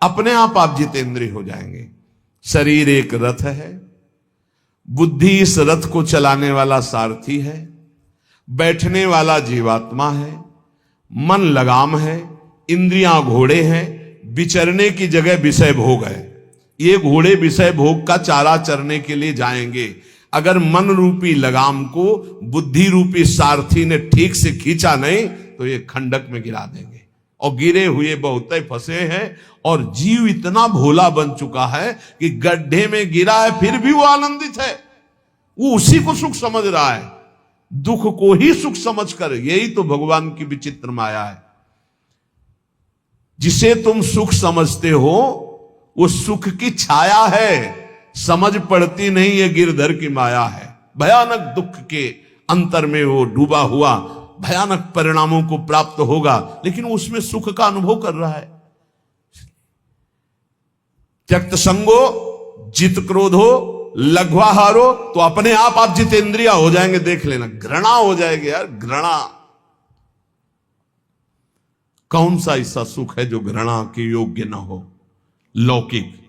अपने आप जितेंद्रिय हो जाएंगे। शरीर एक रथ है, बुद्धि इस रथ को चलाने वाला सारथी है, बैठने वाला जीवात्मा है, मन लगाम है, इंद्रियां घोड़े हैं, विचरने की जगह विषय भोग है। ये घोड़े विषय भोग का चारा चरने के लिए जाएंगे। अगर मन रूपी लगाम को बुद्धि रूपी सारथी ने ठीक से खींचा नहीं तो ये खंडक में गिरा देंगे। और गिरे हुए बहुत फंसे हैं, और जीव इतना भोला बन चुका है कि गड्ढे में गिरा है फिर भी वो आनंदित है। वो उसी को सुख समझ रहा है, दुख को ही सुख समझकर। यही तो भगवान की विचित्र माया है। जिसे तुम सुख समझते हो वो सुख की छाया है, समझ पड़ती नहीं, ये गिरधर की माया है। भयानक दुख के अंतर में वो डूबा हुआ भयानक परिणामों को प्राप्त होगा, लेकिन उसमें सुख का अनुभव कर रहा है। त्यक्त संगो जित क्रोधो लघ्वाहारो, तो अपने आप जितेंद्रिय हो जाएंगे। देख लेना, घृणा हो जाएगी यार, घृणा। कौन सा ऐसा सुख है जो घृणा के योग्य ना हो? लौकिक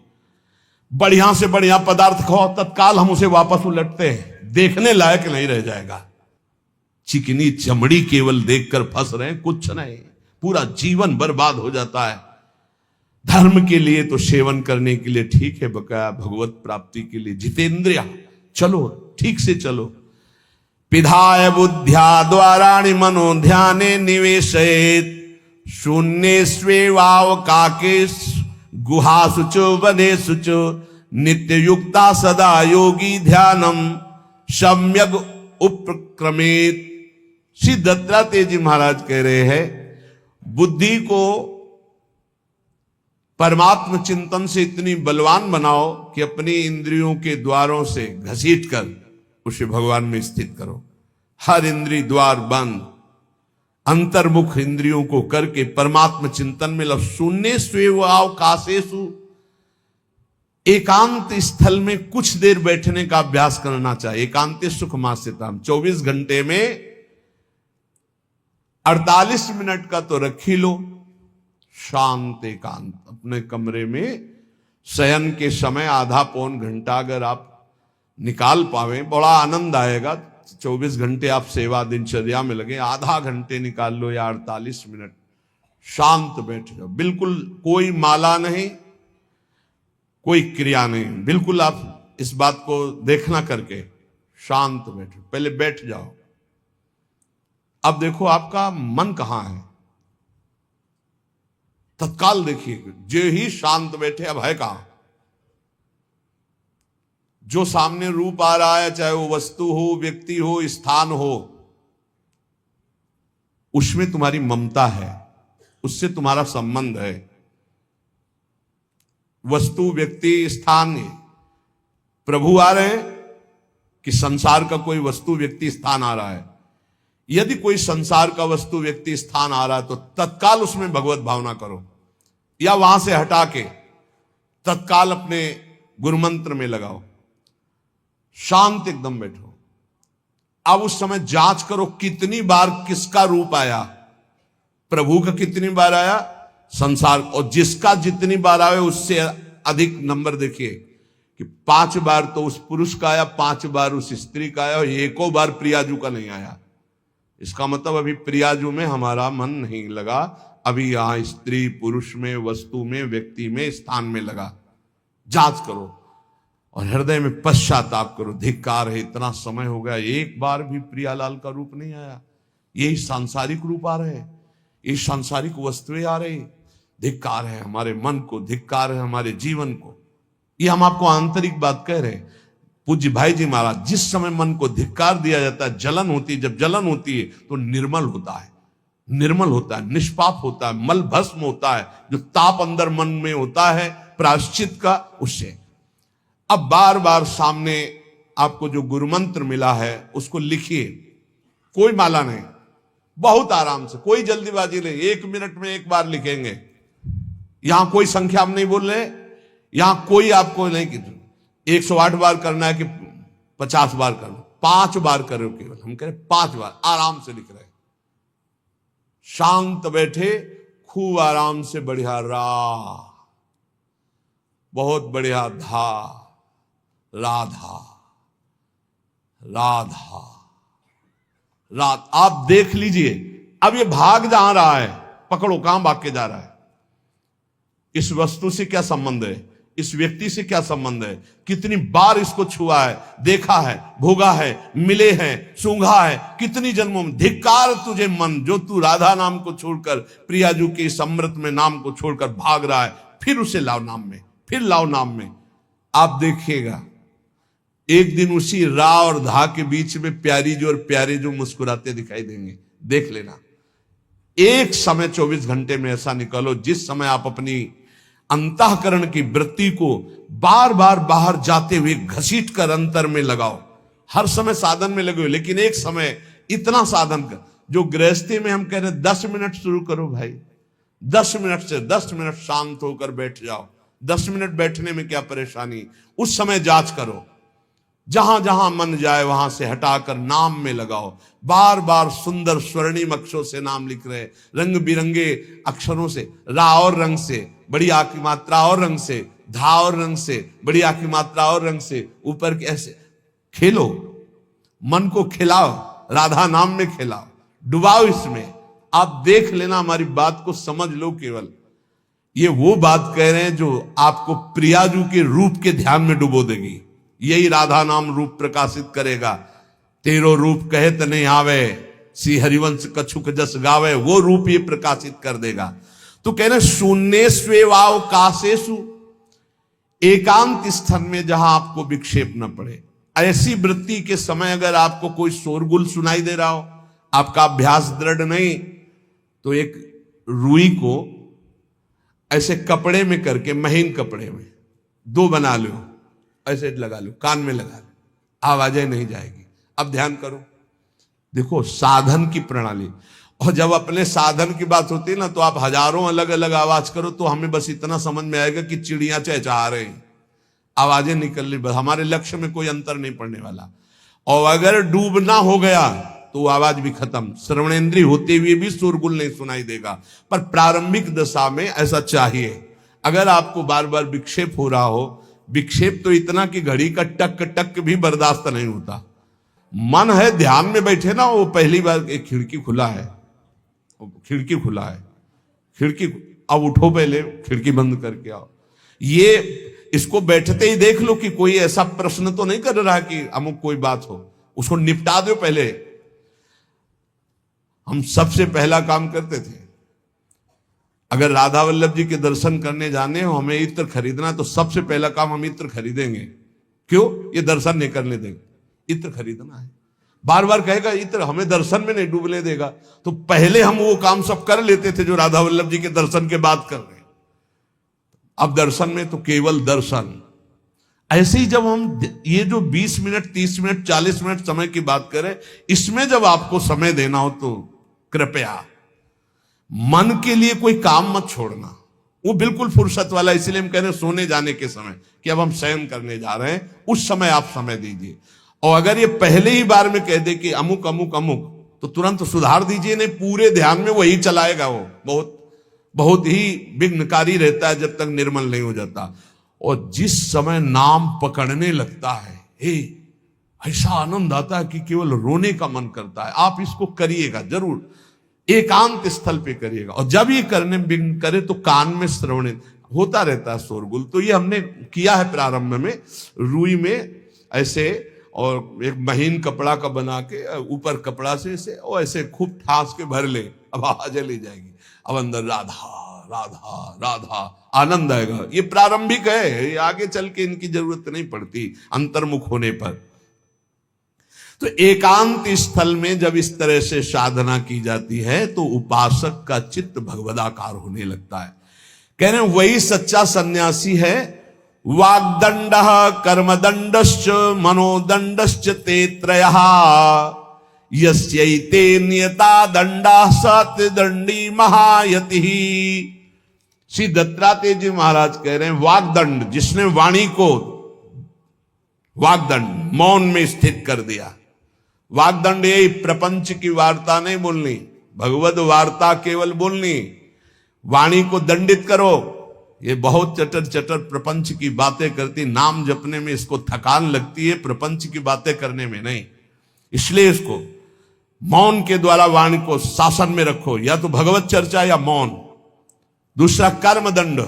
बढ़िया से बढ़िया पदार्थ खाओ, तत्काल हम उसे वापस उलटते हैं, देखने लायक नहीं रह जाएगा। चिकनी चमड़ी केवल देखकर फंस रहे हैं, कुछ नहीं, पूरा जीवन बर्बाद हो जाता है। धर्म के लिए तो सेवन करने के लिए ठीक है, बकाया भगवत प्राप्ति के लिए जितेंद्रिय चलो, ठीक से चलो। पिधाय बुद्ध्या द्वाराणि मनो ध्याने निवेशयेत्, शून्य स्वेवाव काके गुहासु च वनेषु च, नित्य युक्ता सदा योगी ध्यानम सम्यक उपक्रमेत। श्री दत्तात्रेय जी महाराज कह रहे हैं, बुद्धि को परमात्म चिंतन से इतनी बलवान बनाओ कि अपनी इंद्रियों के द्वारों से घसीट कर उसे भगवान में स्थित करो। हर इंद्रिय द्वार बंद, अंतर्मुख इंद्रियों को करके परमात्म चिंतन में लग। शून्य स्वेवावकाशेषु, एकांत स्थल में कुछ देर बैठने का अभ्यास करना चाहिए। एकांत सुख मास्यताम, 24 घंटे में 48 मिनट का तो रख ही लो शांत एकांत। अपने कमरे में शयन के समय आधा पौन घंटा अगर आप निकाल पावे, बड़ा आनंद आएगा। 24 घंटे आप सेवा दिनचर्या में लगे, आधा घंटे निकाल लो या 48 मिनट शांत बैठ जाओ। बिल्कुल कोई माला नहीं, कोई क्रिया नहीं, बिल्कुल आप इस बात को देखना करके शांत बैठो। पहले बैठ जाओ। अब देखो आपका मन कहां है, तत्काल देखिए। जो ही शांत बैठे, अब है कहां? जो सामने रूप आ रहा है, चाहे वो वस्तु हो, व्यक्ति हो, स्थान हो, उसमें तुम्हारी ममता है, उससे तुम्हारा संबंध है। वस्तु, व्यक्ति, स्थान, प्रभु आ रहे हैं कि संसार का कोई वस्तु, व्यक्ति, स्थान आ रहा है? यदि कोई संसार का वस्तु, व्यक्ति, स्थान आ रहा है तो तत्काल उसमें भगवत भावना करो, या वहां से हटा के तत्काल अपने गुरुमंत्र में लगाओ। शांत एकदम बैठो। अब उस समय जांच करो कितनी बार किसका रूप आया। प्रभु का कितनी बार आया, संसार, और जिसका जितनी बार आए उससे अधिक नंबर देखिए कि 5 बार तो उस पुरुष का आया, 5 बार उस स्त्री का आया, और एको बार प्रियाजू का नहीं आया। इसका मतलब अभी प्रियाजू में हमारा मन नहीं लगा, अभी यहां स्त्री पुरुष में, वस्तु में, व्यक्ति में, स्थान में लगा। जांच करो और हृदय में पश्चाताप करो। धिक्कार है, इतना समय हो गया, एक बार भी प्रियालाल का रूप नहीं आया। यही सांसारिक रूप आ रहे, ये सांसारिक वस्तुएं आ रही। धिक्कार है हमारे मन को, धिक्कार है हमारे जीवन को। ये हम आपको आंतरिक बात कह रहे हैं। पूज्य भाई जी महाराज, जिस समय मन को धिक्कार दिया जाता है, जलन होती है, जब जलन होती है तो निर्मल होता है, निर्मल होता है, निष्पाप होता है, मल भस्म होता है। जो ताप अंदर मन में होता है प्रायश्चित का, उससे। अब बार बार सामने आपको जो गुरुमंत्र मिला है उसको लिखिए। कोई माला नहीं, बहुत आराम से, कोई जल्दीबाजी नहीं, 1 मिनट में एक बार लिखेंगे। यहां कोई संख्या हम नहीं बोल रहे, यहां कोई आपको नहीं कि 108 बार करना है कि 50 बार करना, 5 बार करो केवल। हम कह रहे 5 बार आराम से लिख रहे, शांत बैठे, खूब आराम से, बढ़िया रा बहुत बढ़िया, धा, राधा, राधा, रात। आप देख लीजिए, अब ये भाग जहां रहा है, पकड़ो कहां भाग के जा रहा है। इस वस्तु से क्या संबंध है, इस व्यक्ति से क्या संबंध है, कितनी बार इसको छुआ है, देखा है, भोगा है, मिले हैं, सूंघा है, कितनी जन्मों में। धिक्कार तुझे मन, जो तू राधा नाम को छोड़कर, प्रियाजू के इस अमृत में नाम को छोड़कर भाग रहा है, फिर उसे लाओ नाम में, फिर लाओ नाम में। आप देखिएगा एक दिन उसी रा और धा के बीच में प्यारी जो और प्यारे जो मुस्कुराते दिखाई देंगे। देख लेना, एक समय 24 घंटे में ऐसा निकालो जिस समय आप अपनी अंतःकरण की वृत्ति को बार बार बाहर जाते हुए घसीट कर अंतर में लगाओ। हर समय साधन में लगे हो, लेकिन एक समय इतना साधन कर, जो गृहस्थी में हम कह रहे 10 मिनट शुरू करो भाई, 10 मिनट से 10 मिनट शांत होकर बैठ जाओ। 10 मिनट बैठने में क्या परेशानी, उस समय जांच करो, जहां जहां मन जाए वहां से हटाकर नाम में लगाओ। बार बार सुंदर स्वर्णिम अक्षरों से नाम लिख रहे, रंग बिरंगे अक्षरों से, रा और रंग से, बड़ी आ की मात्रा और रंग से, धा और रंग से, बड़ी आ की मात्रा और रंग से, ऊपर के ऐसे खेलो, मन को खिलाओ, राधा नाम में खिलाओ, डुबाओ इसमें। आप देख लेना, हमारी बात को समझ लो। केवल ये वो बात कह रहे हैं जो आपको प्रियाजू के रूप के ध्यान में डुबो देगी। यही राधा नाम रूप प्रकाशित करेगा। तेरो रूप कहत नहीं आवे, सी हरिवंश कछुक जस गावे, वो रूप ये प्रकाशित कर देगा। तो कह रहे शून्य स्वेवाव काशेषु, एकांत स्थन में जहां आपको विक्षेप न पड़े। ऐसी वृत्ति के समय अगर आपको कोई शोरगुल सुनाई दे रहा हो, आपका अभ्यास दृढ़ नहीं, तो एक रुई को ऐसे कपड़े में करके, महीन कपड़े में 2 बना लो, ऐसे लगा लो, कान में लगा लो, आवाजें नहीं जाएगी। अब ध्यान करो, देखो साधन की प्रणाली। और जब अपने साधन की बात होती है ना, तो आप हजारों अलग अलग आवाज करो तो हमें बस इतना समझ में आएगा कि चिड़िया चहचहा रहे हैं, आवाजें निकल रही, बस हमारे लक्ष्य में कोई अंतर नहीं पड़ने वाला। और अगर डूबना हो गया तो आवाज भी खत्म, श्रवणेंद्रिय होते हुए भी शोरगुल नहीं सुनाई देगा। पर प्रारंभिक दशा में ऐसा चाहिए। अगर आपको बार बार विक्षेप हो रहा हो, विक्षेप तो इतना कि घड़ी का टक टक भी बर्दाश्त नहीं होता, मन है ध्यान में बैठे ना, वो पहली बार एक खिड़की खुला है, खिड़की खुला है, खिड़की, अब उठो, पहले खिड़की बंद करके आओ। ये इसको बैठते ही देख लो कि कोई ऐसा प्रश्न तो नहीं कर रहा कि अमुक कोई बात हो, उसको निपटा दो पहले। हम सबसे पहला काम करते थे, अगर राधा वल्लभ जी के दर्शन करने जाने हो, हमें इत्र खरीदना, तो सबसे पहला काम हम इत्र खरीदेंगे। क्यों? ये दर्शन नहीं करने देंगे, इत्र खरीदना है। बार बार कहेगा इत्र हमें दर्शन में नहीं डूबने देगा, तो पहले हम वो काम सब कर लेते थे जो राधा वल्लभ जी के दर्शन के बाद कर रहे हैं। अब दर्शन में तो केवल दर्शन। ऐसे ही जब हम ये जो 20 मिनट, 30 मिनट, 40 मिनट समय की बात करें, इसमें जब आपको समय देना हो तो कृपया मन के लिए कोई काम मत छोड़ना, वो बिल्कुल फुर्सत वाला। इसलिए हम कह रहे हैं सोने जाने के समय कि अब हम शयन करने जा रहे हैं, उस समय आप समय दीजिए। और अगर ये पहले ही बार में कह दे कि अमुक अमुक अमुक, तो तुरंत सुधार दीजिए, नहीं पूरे ध्यान में वही चलाएगा। वो बहुत बहुत ही विघ्नकारी रहता है जब तक निर्मल नहीं हो जाता। और जिस समय नाम पकड़ने लगता है, ऐसा आनंद आता है कि केवल रोने का मन करता है। आप इसको करिएगा जरूर, एकांत स्थल पे करिएगा। और जब ये करने विघ्न करे तो कान में श्रवण होता रहता है, शोरगुल। तो ये हमने किया है प्रारंभ में, रुई में ऐसे, और एक महीन कपड़ा का बना के ऊपर कपड़ा से ऐसे, और ऐसे खूब ठास के भर ले, अब आवाज ले जाएगी। अब अंदर राधा राधा राधा आनंद आएगा। ये प्रारंभिक है, ये आगे चल के इनकी जरूरत नहीं पड़ती अंतर्मुख होने पर। तो एकांत स्थल में जब इस तरह से साधना की जाती है तो उपासक का चित्त भगवदाकार होने लगता है। कह रहे हैं वही सच्चा सन्यासी है। वाग्दंड कर्मदंडश्च मनोदंडश्च ते त्रयः यस्यैते नियता दंडा सत्यदंडी महायतिः। श्री दत्तात्रेय जी महाराज कह रहे हैं वाग्दंड, जिसने वाणी को, वाग्दंड मौन में स्थित कर दिया। वाग्दंड यही प्रपंच की वार्ता नहीं बोलनी, भगवद वार्ता केवल बोलनी। वाणी को दंडित करो, ये बहुत चटर चटर प्रपंच की बातें करती, नाम जपने में इसको थकान लगती है, प्रपंच की बातें करने में नहीं। इसलिए इसको मौन के द्वारा वाणी को शासन में रखो, या तो भगवत चर्चा या मौन। दूसरा कर्मदंड,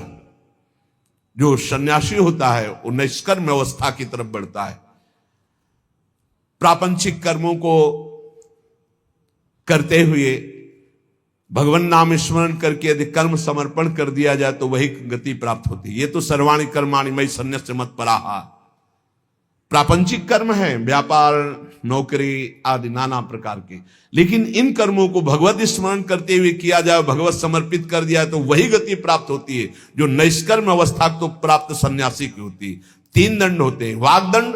जो सन्यासी होता है वो निष्कर्म अवस्था की तरफ बढ़ता है। प्रापंचिक कर्मों को करते हुए भगवान नाम स्मरण करके यदि कर्म समर्पण कर दिया जाए तो वही गति प्राप्त होती है। ये तो सर्वाणि कर्माणि मयि सन्न्यस्य मत्पराः प्रापंचिक कर्म है, व्यापार, नौकरी आदि नाना प्रकार के। लेकिन इन कर्मों को भगवत स्मरण करते हुए किया जाए, भगवत समर्पित कर दिया तो वही गति प्राप्त होती है जो निष्कर्म अवस्था को प्राप्त सन्यासी की होती है। 3 दंड होते हैं, वागदंड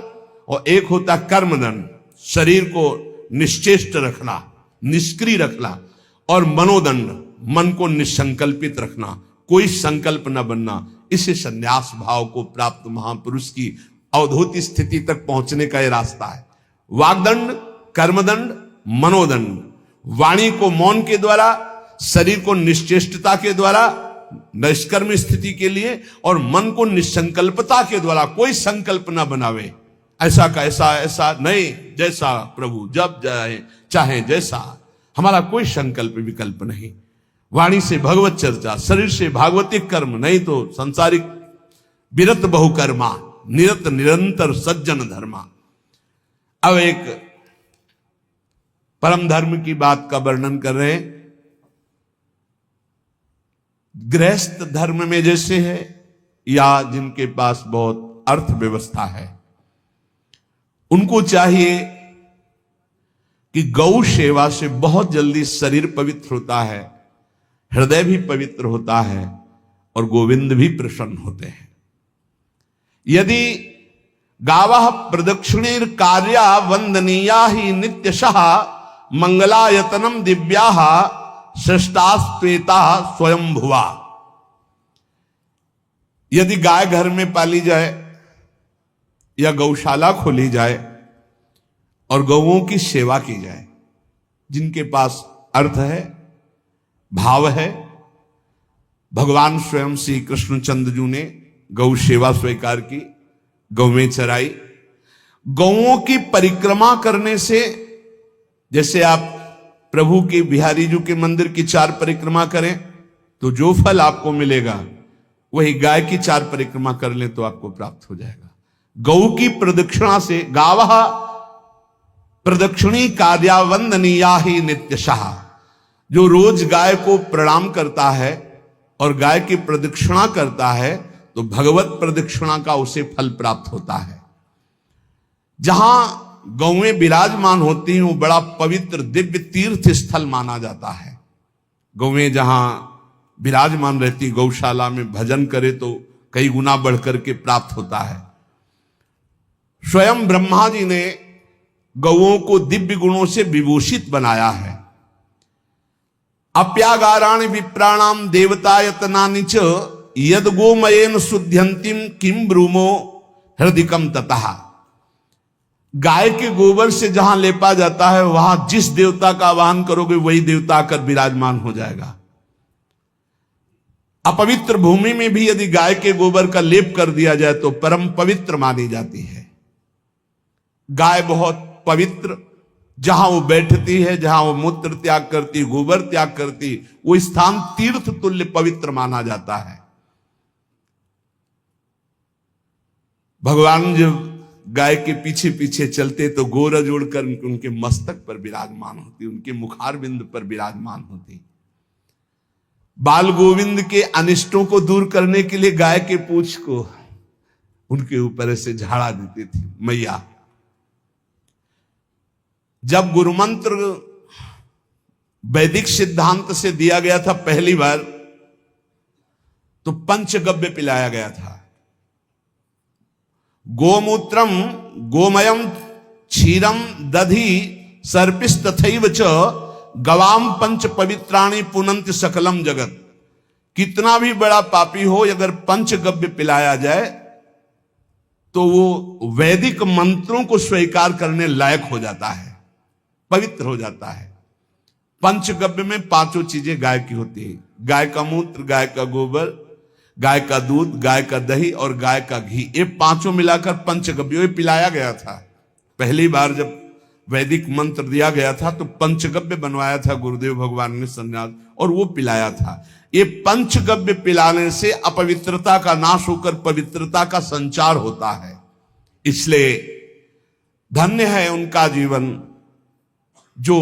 और एक होता कर्मदंड, शरीर को निश्चेष्ट रखना, निष्क्रिय रखना, और मनोदंड, मन को निसंकल्पित रखना, कोई संकल्प न बनना। इसे संन्यास भाव को प्राप्त महापुरुष की अवधूत स्थिति तक पहुंचने का यह रास्ता है। वागदंड, कर्मदंड, मनोदंड, वाणी को मौन के द्वारा, शरीर को निश्चेष्टता के द्वारा निष्कर्म स्थिति के लिए, और मन को निसंकल्पता के द्वारा, कोई संकल्प न बनावे, ऐसा का ऐसा, ऐसा नहीं, जैसा प्रभु जब चाहे जैसा, हमारा कोई संकल्प विकल्प नहीं। वाणी से भगवत चर्चा, शरीर से भागवतिक कर्म, नहीं तो सांसारिक विरत बहुकर्मा, निरत निरंतर सज्जन धर्मा। अब एक परम धर्म की बात का वर्णन कर रहे हैं। गृहस्थ धर्म में जैसे है, या जिनके पास बहुत अर्थव्यवस्था है, उनको चाहिए कि गौ सेवा से बहुत जल्दी शरीर पवित्र होता है, हृदय भी पवित्र होता है, और गोविंद भी प्रसन्न होते हैं। यदि गावः प्रदक्षिणेर कार्या वंदनीया ही नित्यशः मंगलायतनम दिव्याः श्रेष्ठास्त्वेता स्वयं भुवा। यदि गाय घर में पाली जाए या गौशाला खोली जाए और गौओं की सेवा की जाए, जिनके पास अर्थ है, भाव है, भगवान स्वयं श्री कृष्णचंद्र जी ने गौ सेवा स्वीकार की, गौवें चराई। गौओं की परिक्रमा करने से, जैसे आप प्रभु के बिहारी जी के मंदिर की 4 परिक्रमा करें तो जो फल आपको मिलेगा, वही गाय की 4 परिक्रमा कर लें तो आपको प्राप्त हो जाएगा। गौ की प्रदक्षिणा से, गावः प्रदक्षिणी कार्या वंदनीया ही नित्यशः, जो रोज गाय को प्रणाम करता है और गाय की प्रदक्षिणा करता है तो भगवत प्रदक्षिणा का उसे फल प्राप्त होता है। जहां गौएं विराजमान होती हैं वो बड़ा पवित्र दिव्य तीर्थ स्थल माना जाता है। गौएं जहां विराजमान रहती, गौशाला में भजन करे तो कई गुना बढ़कर के प्राप्त होता है। स्वयं ब्रह्मा जी ने गौओं को दिव्य गुणों से विभूषित बनाया है। अप्यागाराणि विप्राणाम देवतायतनानि च यद गोमयेन शुद्ध्यंतिम किम ब्रूमो हृदिकम ततः। गाय के गोबर से जहां लेपा जाता है, वहां जिस देवता का आवाहन करोगे वही देवता आकर विराजमान हो जाएगा। अपवित्र भूमि में भी यदि गाय के गोबर का लेप कर दिया जाए तो परम पवित्र मानी जाती है। गाय बहुत पवित्र, जहां वो बैठती है, जहां वो मूत्र त्याग करती, गोबर त्याग करती, वो स्थान तीर्थ तुल्य पवित्र माना जाता है। भगवान जब गाय के पीछे पीछे चलते तो गोरज उड़कर उनके मस्तक पर विराजमान होती, उनके मुखार बिंद पर विराजमान होती। बाल गोविंद के अनिष्टों को दूर करने के लिए गाय के पूंछ को उनके ऊपर से झाड़ा देती थी मैया। जब गुरुमंत्र वैदिक सिद्धांत से दिया गया था पहली बार, तो पंचगव्य पिलाया गया था। गोमूत्रम गोमयम क्षीरम दधि सर्पिस्तथैव च गवाम पंच पवित्राणि पुनंत सकलम जगत। कितना भी बड़ा पापी हो, अगर पंचगव्य पिलाया जाए तो वो वैदिक मंत्रों को स्वीकार करने लायक हो जाता है, पवित्र हो जाता है। पंचगव्य में 5 चीजें गाय की होती है। गाय का मूत्र, गाय का गोबर, गाय का दूध, गाय का दही और गाय का घी, ये पांचों मिलाकर पंचगव्य पिलाया गया था। पहली बार जब वैदिक मंत्र दिया गया था तो पंचगव्य बनवाया था गुरुदेव भगवान ने सन्यास, और वो पिलाया था। ये पंचगव्य पिलाने से अपवित्रता का नाश होकर पवित्रता का संचार होता है। इसलिए धन्य है उनका जीवन जो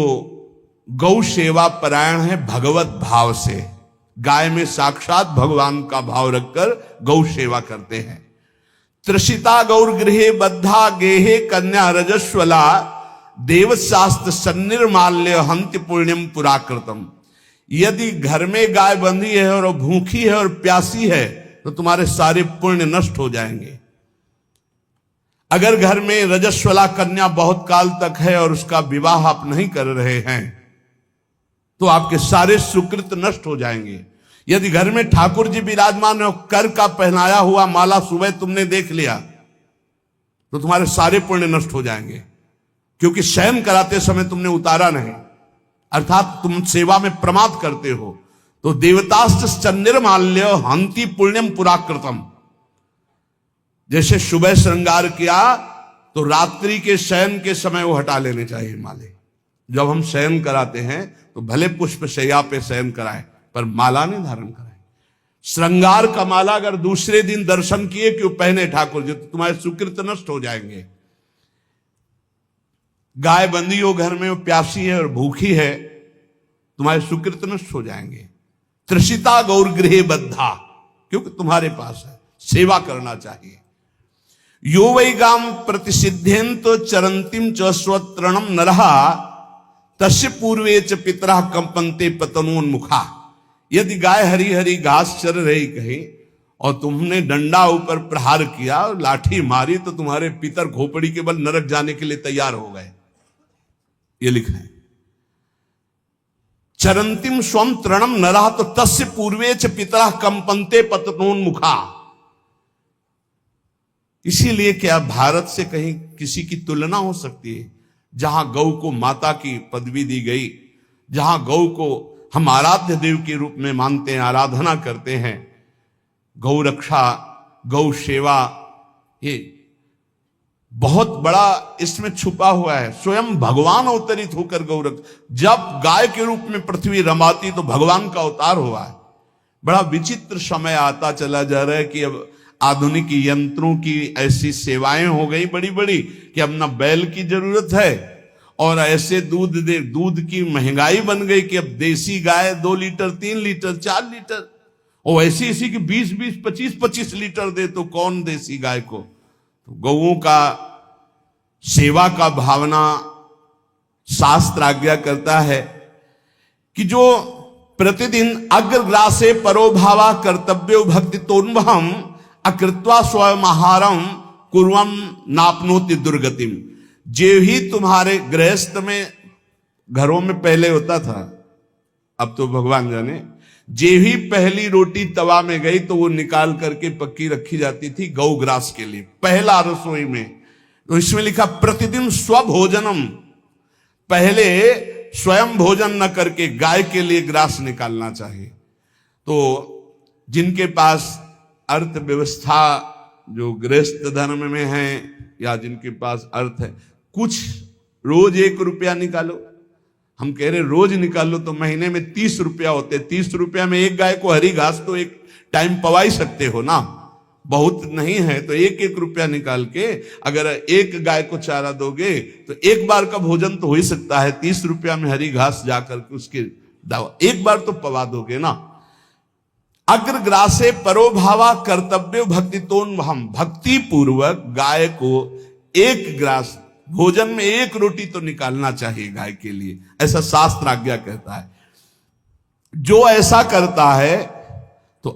गौ सेवा परायण है भगवत भाव से, गाय में साक्षात भगवान का भाव रखकर गौ सेवा करते हैं। त्रिषिता गौर गृहे बद्धा गेहे कन्या रजस्वला देवशास्त्र सन्निर्माल्य हंति पुण्यम पुराकृतम। यदि घर में गाय बंधी है और भूखी है और प्यासी है तो तुम्हारे सारे पुण्य नष्ट हो जाएंगे। अगर घर में रजस्वला कन्या बहुत काल तक है और उसका विवाह आप नहीं कर रहे हैं तो आपके सारे सुकृत नष्ट हो जाएंगे। यदि घर में ठाकुर जी विराजमान है, कर का पहनाया हुआ माला सुबह तुमने देख लिया तो तुम्हारे सारे पुण्य नष्ट हो जाएंगे, क्योंकि शयन कराते समय तुमने उतारा नहीं, अर्थात तुम सेवा में प्रमाद करते हो। तो देवताश्च निर्माल्य हंति पुण्यम पुराकृतम। जैसे सुबह श्रृंगार किया तो रात्रि के शयन के समय वो हटा लेने चाहिए माले। जब हम शयन कराते हैं तो भले पुष्प शैया पे शयन कराएं पर माला नहीं धारण कराएं। श्रृंगार का माला अगर दूसरे दिन दर्शन किए क्यों पहने ठाकुर जी, तो तुम्हारे सुकृत नष्ट हो जाएंगे। गाय बंदी हो घर में, वो प्यासी है और भूखी है, तुम्हारे सुकृत नष्ट हो जाएंगे। त्रिषिता गौर गृहे बद्धा, क्योंकि तुम्हारे पास है, सेवा करना चाहिए। यो वै गाम प्रतिसिद्धेन तो चरंतिम च स्वतरणम नरहा तस्य पूर्वे च पितरा कंपनते पतनोन्मुखा। यदि गाय हरी हरी घास चर रही कहीं और तुमने डंडा ऊपर प्रहार किया और लाठी मारी तो तुम्हारे पितर खोपड़ी के बल नरक जाने के लिए तैयार हो गए। ये लिखा है चरंतिम स्वम तृणम नरहा तो तस्य पूर्वे च पितरा कंपनते पतनोन्मुखा। इसीलिए क्या भारत से कहीं किसी की तुलना हो सकती है जहां गौ को माता की पदवी दी गई, जहां गौ को हम आराध्य देव के रूप में मानते हैं, आराधना करते हैं। गौ रक्षा, गौ सेवा, ये बहुत बड़ा इसमें छुपा हुआ है। स्वयं भगवान अवतरित होकर गौ जब गाय के रूप में पृथ्वी रमाती तो भगवान का अवतार हुआ है। बड़ा विचित्र समय आता चला जा रहा है कि अब आधुनिक यंत्रों की ऐसी सेवाएं हो गई बड़ी बड़ी कि अब ना बैल की जरूरत है, और ऐसे दूध की महंगाई बन गई कि अब देसी गाय 2 लीटर 3 लीटर 4 लीटर, और ऐसी ऐसी कि 20-20 25-25 लीटर दे तो कौन देसी गाय को। तो गौओं का सेवा का भावना शास्त्र आज्ञा करता है कि जो प्रतिदिन अग्रग्रासे परोभावा कर्तव्यो भक्ति तोन्वहम अकृत्वा स्वयं आहारम कुर्वम नापनोति दुर्गतिम। जे ही तुम्हारे गृहस्थ में घरों में पहले होता था, अब तो भगवान जाने, जे ही पहली रोटी तवा में गई तो वो निकाल करके पक्की रखी जाती थी गौग्रास के लिए, पहला रसोई में। तो इसमें लिखा प्रतिदिन स्वभोजनम, पहले स्वयं भोजन न करके गाय के लिए ग्रास निकालना चाहिए। तो जिनके पास अर्थव्यवस्था जो गृहस्थ धर्म में है या जिनके पास अर्थ है, कुछ रोज 1 रुपया निकालो। हम कह रहे रोज निकालो तो महीने में 30 रुपया होते। 30 रुपया में एक गाय को हरी घास तो एक टाइम पवा ही सकते हो ना, बहुत नहीं है तो 1-1 रुपया निकाल के अगर एक गाय को चारा दोगे तो एक बार का भोजन तो हो ही सकता है। 30 रुपया में हरी घास जाकर के उसकी दावा एक बार तो पवा दोगे ना। अग्रग्रासे परोभावा कर्तव्य भक्ति तोन्वहम, भक्ति पूर्वक गाय को 1 ग्रास भोजन में 1 रोटी तो निकालना चाहिए गाय के लिए, ऐसा शास्त्र आज्ञा कहता है। जो ऐसा करता है तो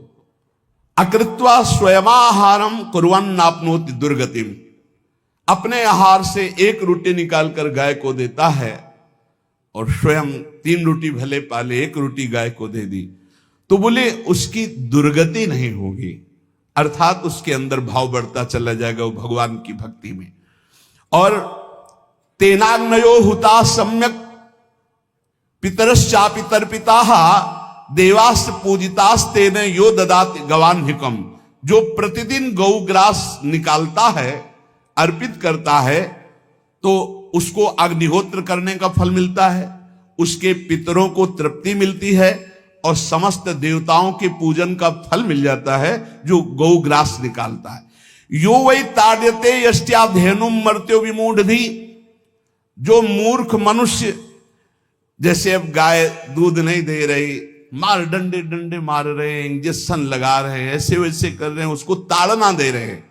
अकृत्वा स्वयमाहारम कुर्वन् नाप्नोति दुर्गतिम, अपने आहार से 1 रोटी निकालकर गाय को देता है और स्वयं 3 रोटी भले पाले 1 रोटी गाय को दे दी तो बोले उसकी दुर्गति नहीं होगी, अर्थात उसके अंदर भाव बढ़ता चला जाएगा वो भगवान की भक्ति में। और तेनाग्नयो हुता सम्यक पितरश्चापि तर्पिताः देवास पूजितास्ते ने यो ददात गवान्हिकम, जो प्रतिदिन गौग्रास निकालता है, अर्पित करता है, तो उसको अग्निहोत्र करने का फल मिलता है, उसके पितरों को तृप्ति मिलती है और समस्त देवताओं के पूजन का फल मिल जाता है जो गौग्रास निकालता है। यो वै ताड्यते यष्ट्याधेनुम मर्त्यो विमूढ़धि, जो मूर्ख मनुष्य, जैसे अब गाय दूध नहीं दे रही, मार डंडे डंडे मार रहे हैं, इंजेक्शन लगा रहे हैं, ऐसे वैसे कर रहे हैं, उसको ताड़ना दे रहे हैं,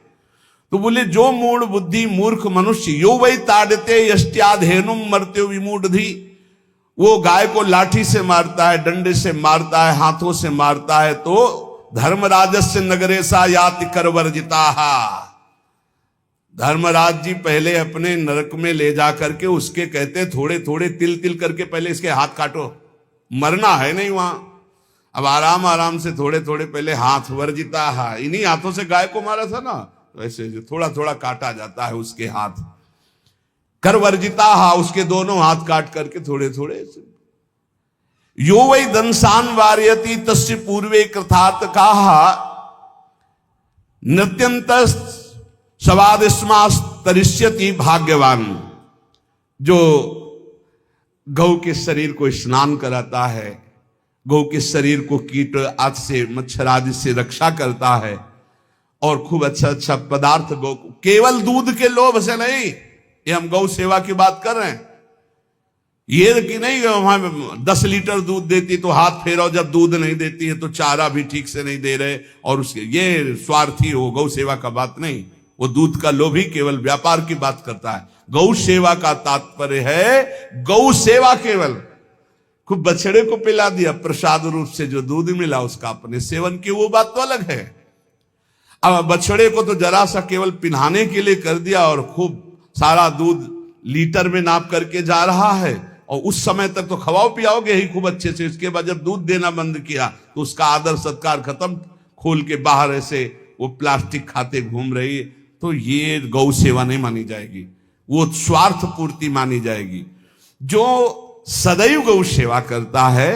तो बोले जो मूढ़ बुद्धि मूर्ख मनुष्य, यो वै ताड़ते यष्ट्याधेनुम मर्त्यो विमूढ़धि, वो गाय को लाठी से मारता है, डंडे से मारता है, हाथों से मारता है, तो धर्मराजस्य नगरेशा याति करवर्जिताहा, धर्मराज जी पहले अपने नरक में ले जा करके उसके कहते थोड़े थोड़े तिल तिल करके पहले इसके हाथ काटो, मरना है नहीं वहां, अब आराम आराम से थोड़े थोड़े पहले हाथ वर्जिता है, इन्हीं हाथों से गाय को मारा था ना, तो ऐसे जो थोड़ा थोड़ा काटा जाता है उसके हाथ, कर वर्जिता हा, उसके दोनों हाथ काट करके थोड़े थोड़े ऐसे। यो वै दंसान वार्यति तस्य पूर्वे कृतार्थ काहा, नृत्यंत सवादिस्मास्तरिष्यति भाग्यवान, जो गौ के शरीर को स्नान कराता है, गौ के शरीर को कीट आदि से मच्छर आदि से रक्षा करता है और खूब अच्छा अच्छा पदार्थ गौ को, केवल दूध के लोभ से नहीं, ये हम गौ सेवा की बात कर रहे हैं, ये कि नहीं वहां 10 लीटर दूध देती तो हाथ फेरो, जब दूध नहीं देती है तो चारा भी ठीक से नहीं दे रहे, और उसके ये स्वार्थी हो, गौ सेवा का बात नहीं, वो दूध का लोभी केवल व्यापार की बात करता है। गौ सेवा का तात्पर्य है गौ सेवा, केवल खूब बछड़े को पिला दिया प्रसाद रूप से, जो दूध मिला उसका अपने सेवन की, वो बात तो अलग है। अब बछड़े को तो जरा सा केवल पिन्हाने के लिए कर दिया और खूब सारा दूध लीटर में नाप करके जा रहा है, और उस समय तक तो खवाओ पियाओगे ही खूब अच्छे से, इसके बाद जब दूध देना बंद किया तो उसका आदर सत्कार खत्म, खोल के बाहर ऐसे वो प्लास्टिक खाते घूम रही है, तो ये गौ सेवा नहीं मानी जाएगी, वो स्वार्थ पूर्ति मानी जाएगी। जो सदैव गौ सेवा करता है,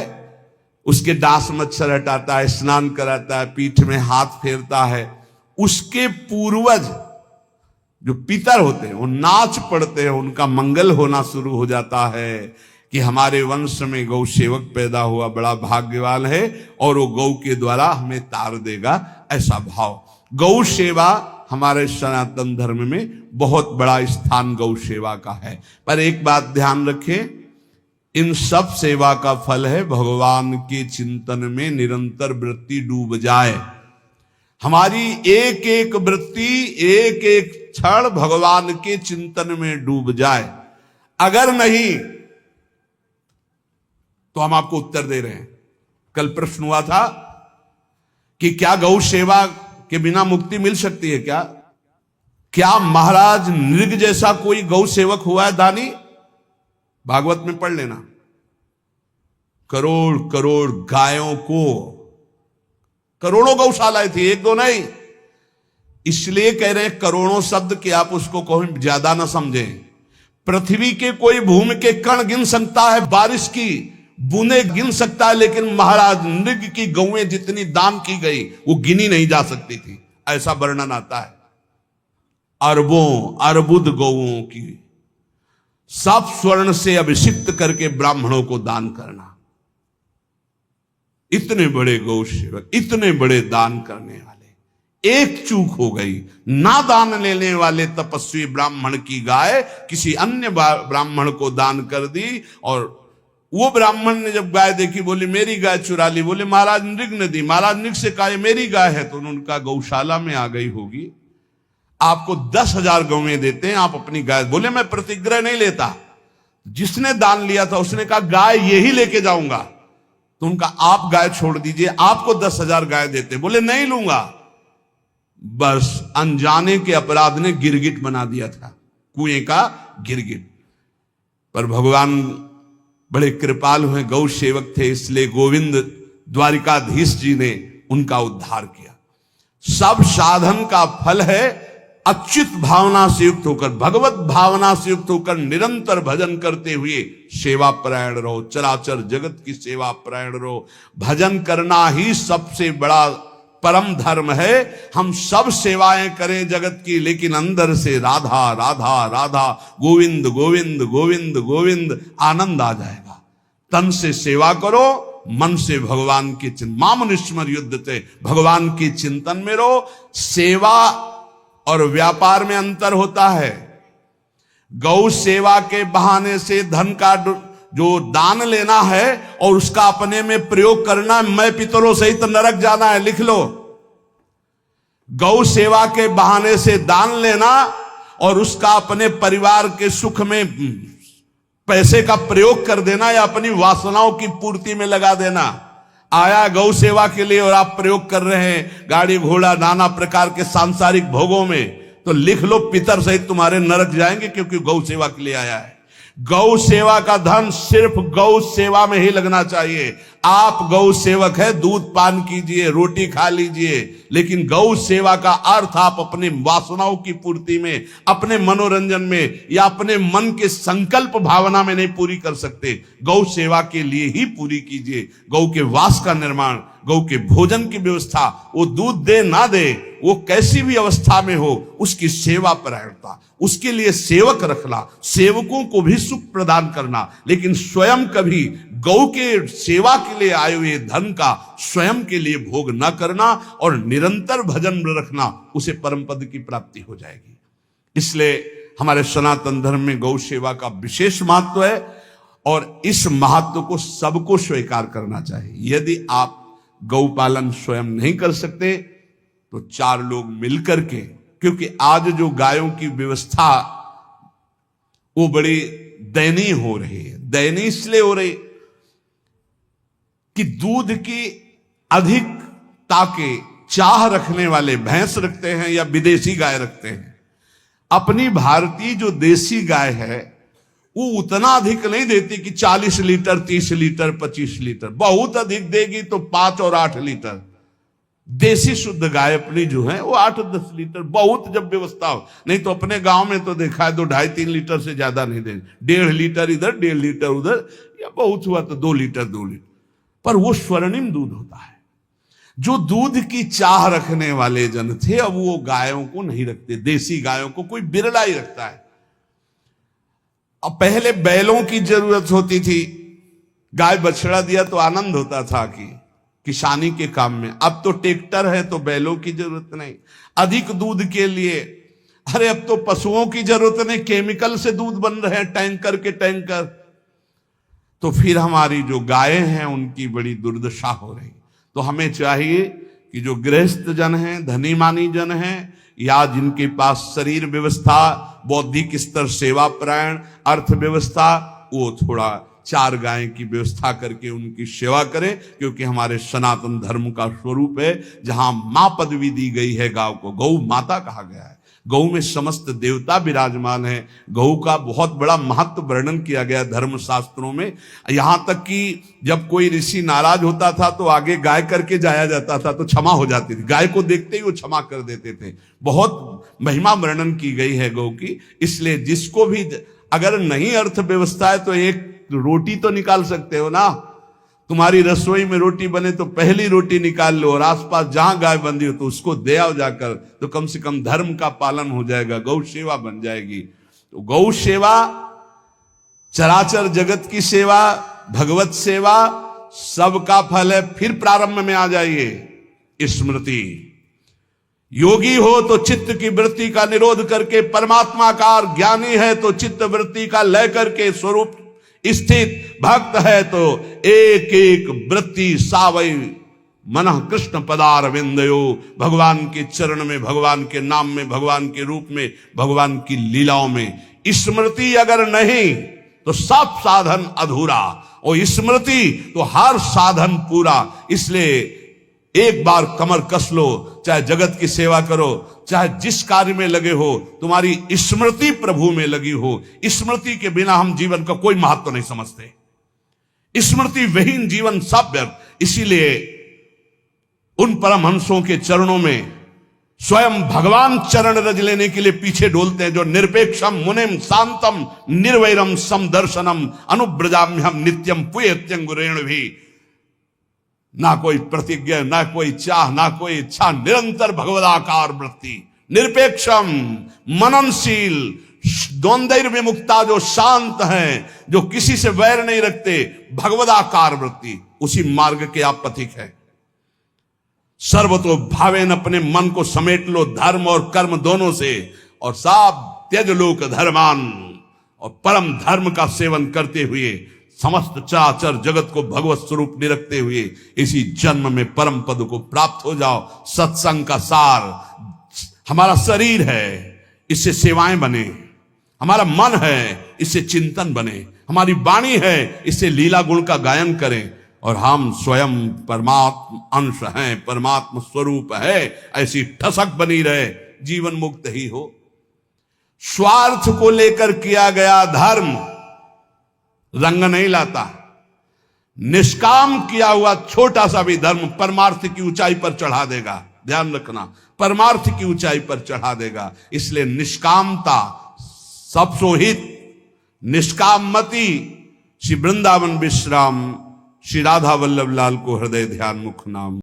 उसके डांस मच्छर हटाता है, स्नान कराता है, पीठ में हाथ फेरता है, उसके पूर्वज जो पितर होते हैं वो नाच पड़ते हैं, उनका मंगल होना शुरू हो जाता है कि हमारे वंश में गौ सेवक पैदा हुआ, बड़ा भाग्यवान है और वो गौ के द्वारा हमें तार देगा, ऐसा भाव। गौ सेवा हमारे सनातन धर्म में बहुत बड़ा स्थान गौ सेवा का है। पर एक बात ध्यान रखें, इन सब सेवा का फल है भगवान के चिंतन में निरंतर वृत्ति डूब जाए, हमारी एक एक वृत्ति एक एक क्षण भगवान के चिंतन में डूब जाए। अगर नहीं तो हम आपको उत्तर दे रहे हैं। कल प्रश्न हुआ था कि क्या गौ सेवा के बिना मुक्ति मिल सकती है? क्या महाराज नृग जैसा कोई गौ सेवक हुआ है दानी? भागवत में पढ़ लेना, करोड़ करोड़ गायों को, करोड़ों गौशालाएं थी, एक दो नहीं, इसलिए कह रहे हैं करोड़ों शब्द कि आप उसको कहीं ज्यादा ना समझें। पृथ्वी के कोई भूमि के कण गिन सकता है, बारिश की बूंदे गिन सकता है, लेकिन महाराज नृग की गौएं जितनी दान की गई वो गिनी नहीं जा सकती थी, ऐसा वर्णन आता है। अरबों अरबुद गौओं की सब स्वर्ण से अभिषिक्त करके ब्राह्मणों को दान करना, इतने बड़े गौ सेवक, इतने बड़े दान करने वाले, एक चूक हो गई, ना दान लेने वाले तपस्वी ब्राह्मण की गाय किसी अन्य ब्राह्मण को दान कर दी, और वो ब्राह्मण ने जब गाय देखी बोली मेरी गाय चुरा ली, बोले महाराज नृग ने दी। महाराज नृग से कहा मेरी गाय है, तो उनका गौशाला में आ गई होगी, आपको 10,000 गौएं देते हैं, आप अपनी गाय। बोले मैं प्रतिग्रह नहीं लेता। जिसने दान लिया था उसने कहा गाय यही लेके जाऊंगा, तो उनका आप गाय छोड़ दीजिए, आपको 10,000 गाय देते। बोले नहीं लूंगा। बस अनजाने के अपराध ने गिरगिट बना दिया था, कुएं का गिरगिट। पर भगवान बड़े कृपालु हैं, गौ सेवक थे, इसलिए गोविंद द्वारिकाधीश जी ने उनका उद्धार किया। सब साधन का फल है अच्युत भावना से युक्त होकर, भगवत भावना से युक्त होकर निरंतर भजन करते हुए सेवा परायण रहो, चराचर जगत की सेवा परायण रहो। भजन करना ही सबसे बड़ा परम धर्म है। हम सब सेवाएं करें जगत की, लेकिन अंदर से राधा राधा राधा, गोविंद गोविंद गोविंद गोविंद, आनंद आ जाएगा। तन से सेवा करो, मन से भगवान की चिंतन, मामनुष्मर युद्ध से, भगवान की चिंतन में रहो। सेवा और व्यापार में अंतर होता है। गौ सेवा के बहाने से धन का जो दान लेना है और उसका अपने में प्रयोग करना, मैं पितरों सहित नरक जाना है, लिख लो। गौ सेवा के बहाने से दान लेना और उसका अपने परिवार के सुख में पैसे का प्रयोग कर देना या अपनी वासनाओं की पूर्ति में लगा देना। आया गौ सेवा के लिए और आप प्रयोग कर रहे हैं गाड़ी घोड़ा नाना प्रकार के सांसारिक भोगों में, तो लिख लो पितर सहित तुम्हारे नरक जाएंगे, क्योंकि गौ सेवा के लिए आया है। गौ सेवा का धन सिर्फ गौ सेवा में ही लगना चाहिए। आप गौ सेवक है, दूध पान कीजिए, रोटी खा लीजिए, लेकिन गौ सेवा का अर्थ आप अपने वासनाओं की पूर्ति में, अपने मनोरंजन में या अपने मन के संकल्प भावना में नहीं पूरी कर सकते। गौ सेवा के लिए ही पूरी कीजिए। गौ के वास का निर्माण, गौ के भोजन की व्यवस्था, वो दूध दे ना दे, वो कैसी भी अवस्था में हो, उसकी सेवा परायणता, उसके लिए सेवक रखना, सेवकों को भी सुख प्रदान करना, लेकिन स्वयं कभी गौ के सेवा के लिए आए हुए धन का स्वयं के लिए भोग न करना और निरंतर भजन में रखना, उसे परम पद की प्राप्ति हो जाएगी। इसलिए हमारे सनातन धर्म में गौ सेवा का विशेष महत्व है और इस महत्व को सबको स्वीकार करना चाहिए। यदि आप गौ पालन स्वयं नहीं कर सकते तो 4 लोग मिलकर के, क्योंकि आज जो गायों की व्यवस्था वो बड़ी दयनीय हो रही है। दयनीय इसलिए हो रही कि दूध की अधिकता के चाह रखने वाले भैंस रखते हैं या विदेशी गाय रखते हैं। अपनी भारतीय जो देसी गाय है वो उतना अधिक नहीं देती कि 40 लीटर 30 लीटर 25 लीटर, बहुत अधिक देगी तो 5 और 8 लीटर। देसी शुद्ध गाय अपनी जो है वो 8-10 लीटर, बहुत जब व्यवस्था हो। नहीं तो अपने गांव में तो देखा है तो 2.5-3 लीटर से ज्यादा नहीं देंगे, 1.5 लीटर इधर 1.5 लीटर उधर, या बहुत हुआ तो 2 लीटर 2 लीटर, पर वो स्वर्णिम दूध होता है। जो दूध की चाह रखने वाले जन थे अब वो गायों को नहीं रखते, देसी गायों को कोई बिरला ही रखता है। अब पहले बैलों की जरूरत होती थी, गाय बछड़ा दिया तो आनंद होता था कि किसानी के काम में। अब तो ट्रैक्टर है तो बैलों की जरूरत नहीं। अधिक दूध के लिए अरे अब तो पशुओं की जरूरत नहीं, केमिकल से दूध बन रहे हैं, टैंकर के टैंकर। तो फिर हमारी जो गायें हैं उनकी बड़ी दुर्दशा हो रही। तो हमें चाहिए कि जो गृहस्थ जन हैं, धनी मानी जन हैं, या जिनके पास शरीर व्यवस्था, बौद्धिक स्तर सेवा परायण, अर्थव्यवस्था, वो थोड़ा 4 गाय की व्यवस्था करके उनकी सेवा करें, क्योंकि हमारे सनातन धर्म का स्वरूप है जहां मां पदवी दी गई है गांव को, गौ माता कहा गया है। गौ में समस्त देवता विराजमान है। गौ का बहुत बड़ा महत्व वर्णन किया गया धर्म शास्त्रों में। यहां तक कि जब कोई ऋषि नाराज होता था तो आगे गाय करके जाया जाता था तो क्षमा हो जाती थी, गाय को देखते ही वो क्षमा कर देते थे। बहुत महिमा वर्णन की गई है गौ की। इसलिए जिसको भी अगर नहीं अर्थव्यवस्था है तो एक रोटी तो निकाल सकते हो ना। तुम्हारी रसोई में रोटी बने तो पहली रोटी निकाल लो और आसपास जहां गाय बंधी हो तो उसको दे आओ जाकर, तो कम से कम धर्म का पालन हो जाएगा, गौ सेवा बन जाएगी। तो गौ सेवा, चराचर जगत की सेवा, भगवत सेवा, सबका फल है। फिर प्रारंभ में आ जाइए स्मृति। योगी हो तो चित्त की वृत्ति का निरोध करके परमात्माकार, ज्ञानी है तो चित्त वृत्ति का लय करके स्वरूप स्थित, भक्त है तो एक एक वृत्ति सावई मनः कृष्ण पदार विंदयो। भगवान के चरण में, भगवान के नाम में, भगवान के रूप में, भगवान की लीलाओं में। स्मृति अगर नहीं तो सब साधन अधूरा, और स्मृति तो हर साधन पूरा। इसलिए एक बार कमर कस लो, चाहे जगत की सेवा करो, चाहे जिस कार्य में लगे हो, तुम्हारी स्मृति प्रभु में लगी हो। स्मृति के बिना हम जीवन का कोई महत्व नहीं समझते। स्मृति विहीन जीवन सब व्यर्थ। इसीलिए उन परमहंसों के चरणों में स्वयं भगवान चरण रज लेने के लिए पीछे डोलते हैं, जो निरपेक्षम मुनिम शांतम निर्वैरम समदर्शनम अनुब्रजाम्यम नित्यम पुयत्यंगुरेण भी। ना कोई प्रतिज्ञा, ना कोई चाह, ना कोई इच्छा, निरंतर भगवदाकार वृत्ति, निरपेक्षम मननशील, द्वंद्व विमुक्ता, जो शांत हैं, जो किसी से वैर नहीं रखते, भगवदाकार वृत्ति, उसी मार्ग के आप पथिक हैं। सर्वतो भावेन, अपने मन को समेट लो धर्म और कर्म दोनों से, और साब त्यज लोक धर्मान, और परम धर्म का सेवन करते हुए समस्त चराचर जगत को भगवत स्वरूप निरखते हुए इसी जन्म में परम पद को प्राप्त हो जाओ। सत्संग का सार हमारा शरीर है, इससे सेवाएं बने, हमारा मन है, इससे चिंतन बने, हमारी वाणी है, इससे लीला गुण का गायन करें, और हम स्वयं परमात्म अंश हैं, परमात्म स्वरूप है, ऐसी ठसक बनी रहे, जीवन मुक्त ही हो। स्वार्थ को लेकर किया गया धर्म रंग नहीं लाता। निष्काम किया हुआ छोटा सा भी धर्म परमार्थ की ऊंचाई पर चढ़ा देगा। ध्यान रखना, परमार्थ की ऊंचाई पर चढ़ा देगा। इसलिए निष्कामता सब सोहित, निष्कामति। श्री वृंदावन विश्राम श्री राधा वल्लभ लाल को हृदय ध्यान मुख नाम।